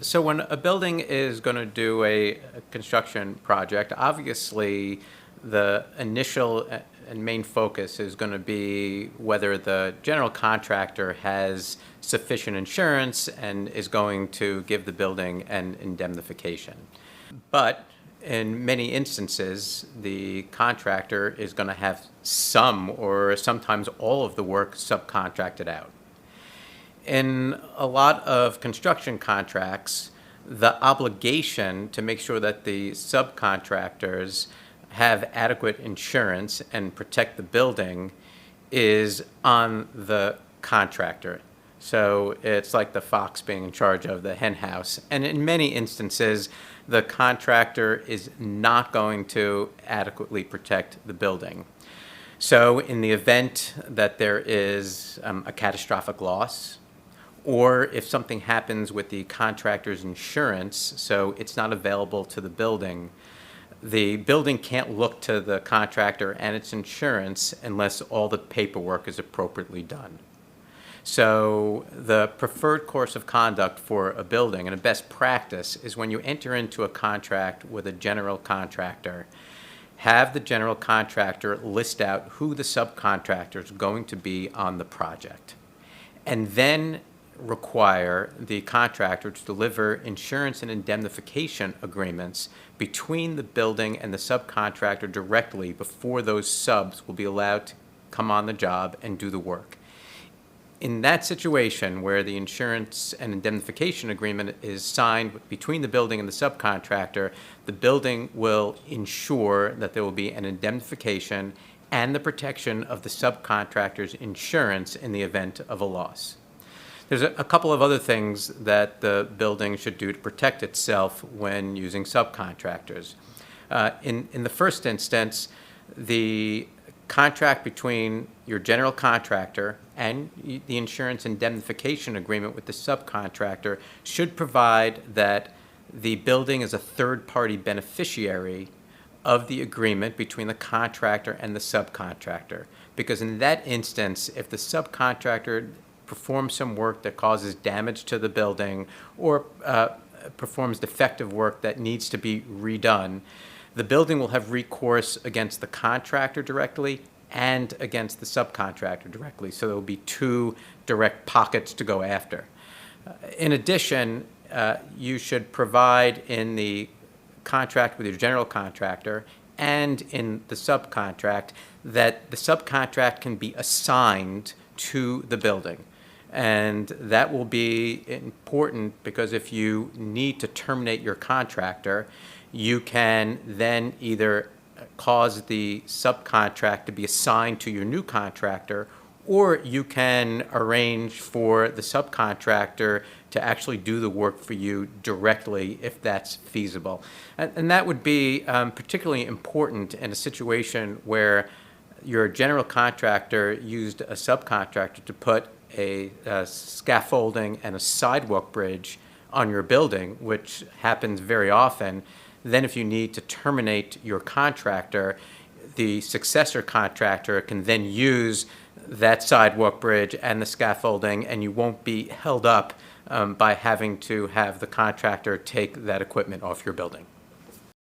So when a building is going to do a construction project, obviously the initial and main focus is going to be whether the general contractor has sufficient insurance and is going to give the building an indemnification. But in many instances, the contractor is going to have some or sometimes all of the work subcontracted out. In a lot of construction contracts, the obligation to make sure that the subcontractors have adequate insurance and protect the building is on the contractor. So it's like the fox being in charge of the hen house. And in many instances, the contractor is not going to adequately protect the building. So in the event that there is a catastrophic loss, or if something happens with the contractor's insurance, so it's not available to the building can't look to the contractor and its insurance unless all the paperwork is appropriately done. So the preferred course of conduct for a building and a best practice is when you enter into a contract with a general contractor, have the general contractor list out who the subcontractor is going to be on the project, and then require the contractor to deliver insurance and indemnification agreements between the building and the subcontractor directly before those subs will be allowed to come on the job and do the work. In that situation where the insurance and indemnification agreement is signed between the building and the subcontractor, the building will ensure that there will be an indemnification and the protection of the subcontractor's insurance in the event of a loss. There's a couple of other things that the building should do to protect itself when using subcontractors. In the first instance, the contract between your general contractor and the insurance indemnification agreement with the subcontractor should provide that the building is a third-party beneficiary of the agreement between the contractor and the subcontractor. Because in that instance, if the subcontractor performs some work that causes damage to the building or performs defective work that needs to be redone, the building will have recourse against the contractor directly and against the subcontractor directly. So there will be two direct pockets to go after. In addition, you should provide in the contract with your general contractor and in the subcontract that the subcontract can be assigned to the building. And that will be important because if you need to terminate your contractor, you can then either cause the subcontract to be assigned to your new contractor, or you can arrange for the subcontractor to actually do the work for you directly if that's feasible. And that would be particularly important in a situation where your general contractor used a subcontractor to put a scaffolding and a sidewalk bridge on your building, which happens very often. Then if you need to terminate your contractor, the successor contractor can then use that sidewalk bridge and the scaffolding, and you won't be held up by having to have the contractor take that equipment off your building.